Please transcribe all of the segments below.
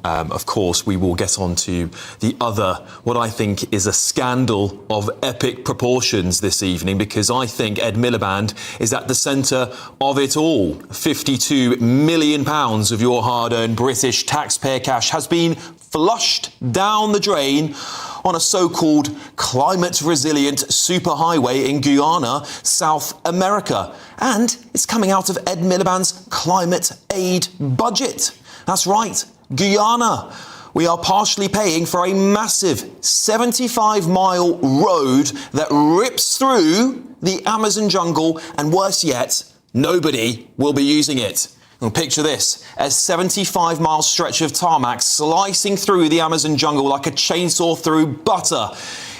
Of course, we will get on to the other, what I think is a scandal of epic proportions this evening, because I think Ed Miliband is at the centre of it all. £52 million of your hard-earned British taxpayer cash has been flushed down the drain on a so-called climate-resilient superhighway in Guyana, South America. And it's coming out of Ed Miliband's climate aid budget. That's right, Guyana. We are partially paying for a massive 75-mile road that rips through the Amazon jungle, and worse yet, nobody will be using it. And picture this, a 75-mile stretch of tarmac slicing through the Amazon jungle like a chainsaw through butter.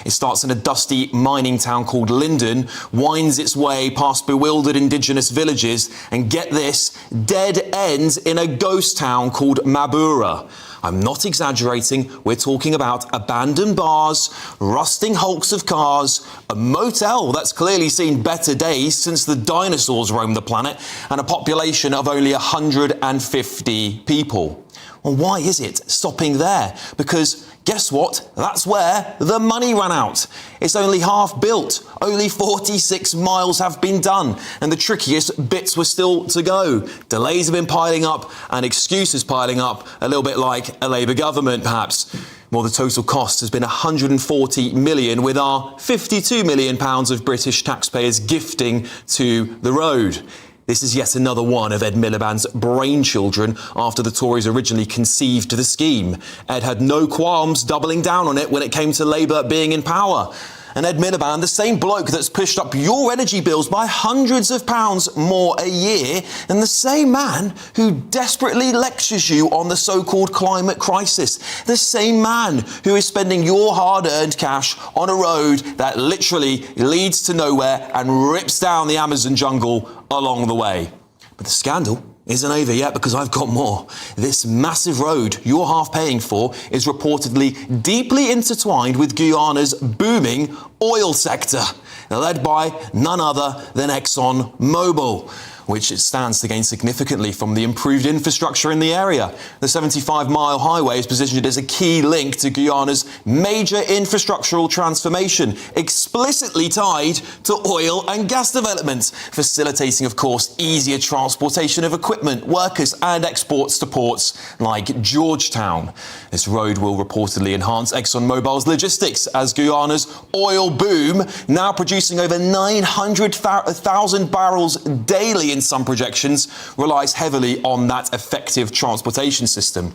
It starts in a dusty mining town called Linden, winds its way past bewildered indigenous villages, and get this, dead ends in a ghost town called Mabura. I'm not exaggerating, we're talking about abandoned bars, rusting hulks of cars, a motel that's clearly seen better days since the dinosaurs roamed the planet, and a population of only 150 people. Well, why is it stopping there? Because guess what? That's where the money ran out. It's only half built. Only 46 miles have been done, and the trickiest bits were still to go. Delays have been piling up and excuses piling up, a little bit like a Labour government, perhaps. Well, the total cost has been £140 million, with our £52 million of British taxpayers gifting to the road. This is yet another one of Ed Miliband's brainchildren after the Tories originally conceived the scheme. Ed had no qualms doubling down on it when it came to Labour being in power. And Ed Miliband, the same bloke that's pushed up your energy bills by hundreds of pounds more a year, and the same man who desperately lectures you on the so-called climate crisis. The same man who is spending your hard-earned cash on a road that literally leads to nowhere and rips down the Amazon jungle along the way. But the scandal isn't over yet, because I've got more. This massive road you're half paying for is reportedly deeply intertwined with Guyana's booming oil sector, led by none other than ExxonMobil, which it stands to gain significantly from the improved infrastructure in the area. The 75-mile highway is positioned as a key link to Guyana's major infrastructural transformation, explicitly tied to oil and gas development, facilitating, of course, easier transportation of equipment, workers and exports to ports like Georgetown. This road will reportedly enhance ExxonMobil's logistics, as Guyana's oil boom, now producing over 900,000 barrels daily in some projections, relies heavily on that effective transportation system.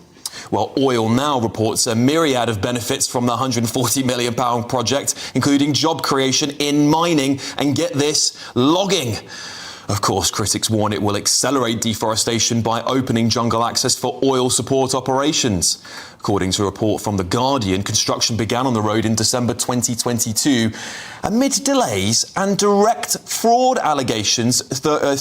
Well, Oil Now reports a myriad of benefits from the £140 million project, including job creation in mining and, get this, logging. Of course, critics warn it will accelerate deforestation by opening jungle access for oil support operations. According to a report from The Guardian, construction began on the road in December 2022 amid delays and direct fraud allegations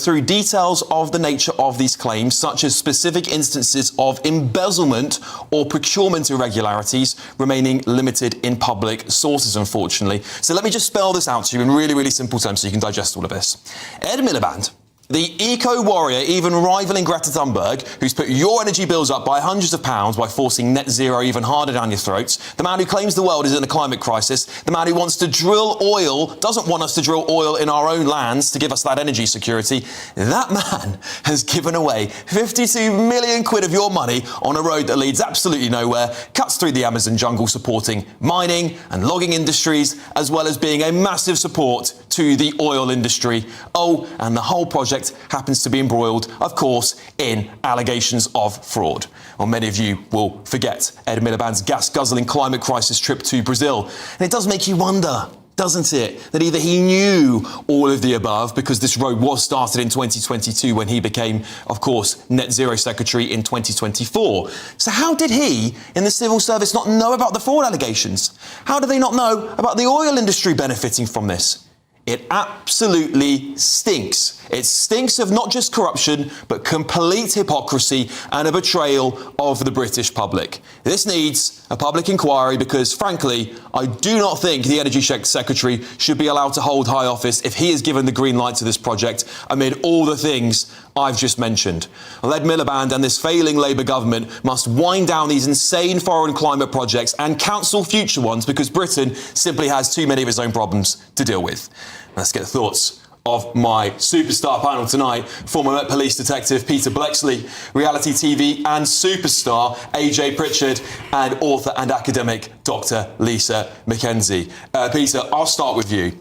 through details of the nature of these claims, such as specific instances of embezzlement or procurement irregularities, remaining limited in public sources, unfortunately. So let me just spell this out to you in really, really simple terms so you can digest all of this. Ed Miliband, the eco-warrior, even rivaling Greta Thunberg, who's put your energy bills up by hundreds of pounds by forcing net zero even harder down your throats, the man who claims the world is in a climate crisis, the man who wants to drill oil, doesn't want us to drill oil in our own lands to give us that energy security, that man has given away 52 million quid of your money on a road that leads absolutely nowhere, cuts through the Amazon jungle, supporting mining and logging industries, as well as being a massive support to the oil industry. Oh, and the whole project happens to be embroiled, of course, in allegations of fraud. Well, many of you will forget Ed Miliband's gas-guzzling climate crisis trip to Brazil. And it does make you wonder, doesn't it, that either he knew all of the above, because this road was started in 2022 when he became, of course, Net Zero Secretary in 2024. So how did he, in the civil service, not know about the fraud allegations? How do they not know about the oil industry benefiting from this? It absolutely stinks. It stinks of not just corruption, but complete hypocrisy and a betrayal of the British public. This needs a public inquiry because, frankly, I do not think the Energy Secretary should be allowed to hold high office if he is given the green light to this project amid all the things I've just mentioned. Ed Miliband and this failing Labour government must wind down these insane foreign climate projects and cancel future ones because Britain simply has too many of its own problems to deal with. Let's get the thoughts of my superstar panel tonight, former Met Police Detective Peter Bleksley, reality TV and superstar AJ Pritchard, and author and academic Dr. Lisa McKenzie. Peter, I'll start with you.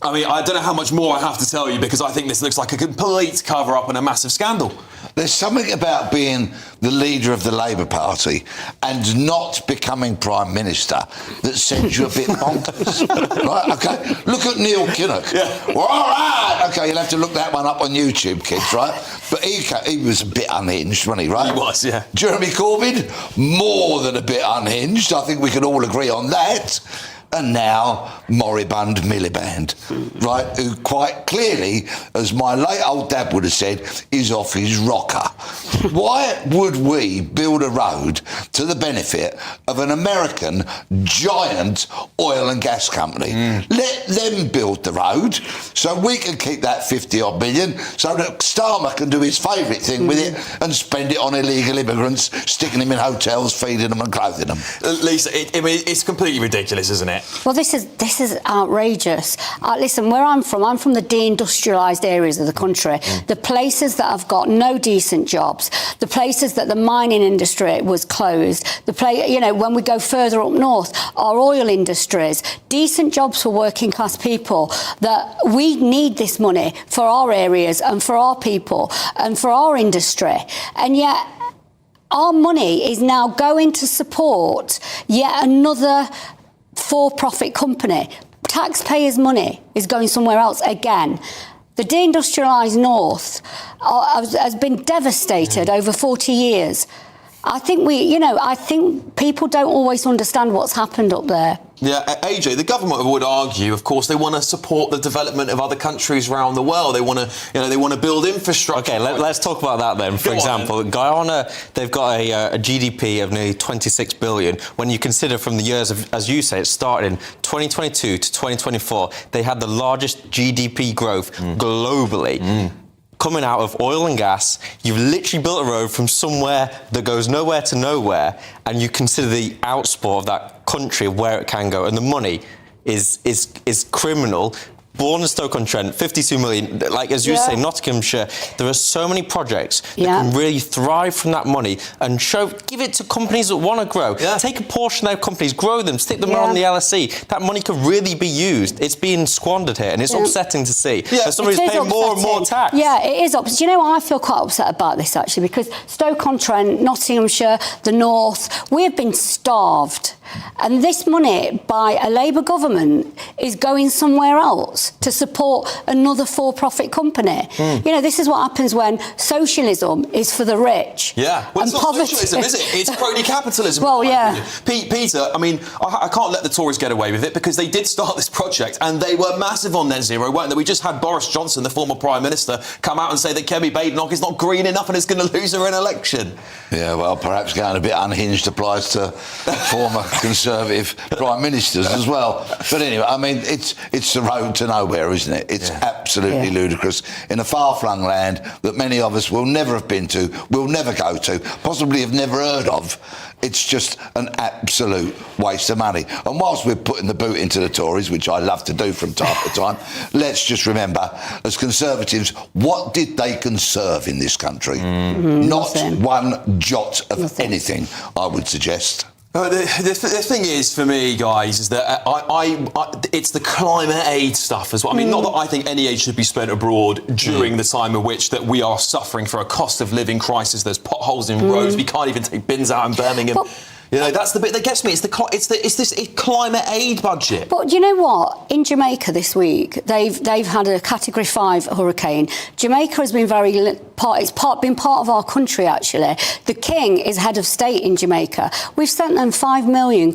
I mean, I don't know how much more I have to tell you because I think this looks like a complete cover-up and a massive scandal. There's something about being the leader of the Labour Party and not becoming Prime Minister that sends you a bit bonkers. Right, OK? Look at Neil Kinnock. Yeah. Well, all right. OK, you'll have to look that one up on YouTube, kids, right? But he was a bit unhinged, wasn't he, right? He was, yeah. Jeremy Corbyn, more than a bit unhinged. I think we can all agree on that. And now, moribund Miliband, right, who quite clearly, as my late old dad would have said, is off his rocker. Why would we build a road to the benefit of an American giant oil and gas company? Let them build the road so we can keep that 50-odd million so that Starmer can do his favourite thing with it and spend it on illegal immigrants, sticking them in hotels, feeding them and clothing them. Lisa, I mean, it's completely ridiculous, isn't it? Well, this is outrageous. Listen, where I'm from the deindustrialised areas of the country, the places that have got no decent jobs, the places that the mining industry was closed, when we go further up north, our oil industries, decent jobs for working class people, that we need this money for our areas and for our people and for our industry. And yet, our money is now going to support yet another for-profit company. Taxpayers' money is going somewhere else again. The deindustrialised North has been devastated over 40 years. I think people don't always understand what's happened up there. Yeah, AJ, the government would argue, of course, they want to support the development of other countries around the world. They want to, build infrastructure. Okay, let's talk about that then. For example, Guyana, they've got a GDP of nearly 26 billion. When you consider from the years of, as you say, it started in 2022 to 2024, they had the largest GDP growth globally. Coming out of oil and gas, you've literally built a road from somewhere that goes nowhere to nowhere, and you consider the outsport of that country where it can go, and the money is criminal. Born in Stoke-on-Trent, 52 million, like as you say, Nottinghamshire, there are so many projects that can really thrive from that money and give it to companies that want to grow. Yeah. Take a portion of their companies, grow them, stick them on the LSE. That money could really be used. It's being squandered here, and it's upsetting to see. Yeah. Somebody's paying more and more tax. Yeah, it is upsetting. Do you know, I feel quite upset about this, actually, because Stoke-on-Trent, Nottinghamshire, the North, we have been starved. And this money by a Labour government is going somewhere else to support another for-profit company. This is what happens when socialism is for the rich. Yeah, well, it's not socialism, is it? It's crony capitalism. Well, yeah. Peter, I mean, I can't let the Tories get away with it because they did start this project and they were massive on net zero, weren't they? We just had Boris Johnson, the former Prime Minister, come out and say that Kemi Badenoch is not green enough and is going to lose her in election. Yeah, well, perhaps going a bit unhinged applies to former Conservative Prime Ministers as well. But anyway, I mean, it's the road to nowhere, isn't it? It's absolutely ludicrous in a far-flung land that many of us will never have been to, will never go to, possibly have never heard of. It's just an absolute waste of money. And whilst we're putting the boot into the Tories, which I love to do from time to time, let's just remember, as Conservatives, what did they conserve in this country? Not one jot of anything, I would suggest. The thing is, for me, guys, is that it's the climate aid stuff as well. I mean, not that I think any aid should be spent abroad during the time in which that we are suffering for a cost of living crisis. There's potholes in roads. We can't even take bins out in Birmingham. That's the bit that gets me. It's this climate aid budget. But you know what? In Jamaica this week, they've had a Category 5 hurricane. Jamaica has been been part of our country, actually. The King is head of state in Jamaica. We've sent them £5 million.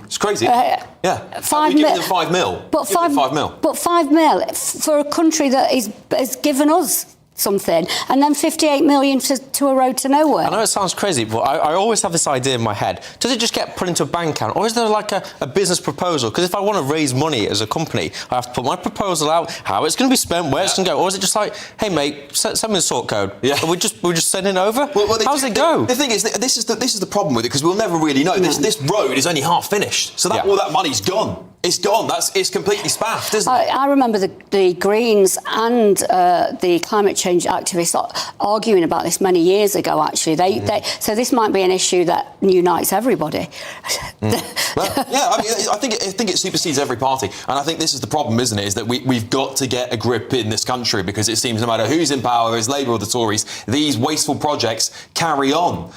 It's crazy. Yeah. 5 mil. Them 5 mil. But 5 mil. But 5 mil for a country that has given us something, and then 58 million to a road to nowhere. I know it sounds crazy, but I always have this idea in my head. Does it just get put into a bank account, or is there like a business proposal? Because if I want to raise money as a company, I have to put my proposal out, how it's going to be spent, where it's going to go, or is it just like, hey mate, send me the sort code? Yeah. We're just sending it over. Well, how does it go? The thing is, this is the problem with it, because we'll never really know. This road is only half finished, so all that money's gone. It's gone. It's completely spaffed, isn't it? I remember the Greens and the climate change activists arguing about this many years ago. Actually, so this might be an issue that unites everybody. Well, yeah, I think it supersedes every party, and I think this is the problem, isn't it? Is that we've got to get a grip in this country, because it seems no matter who's in power, whether it's Labour or the Tories, these wasteful projects carry on.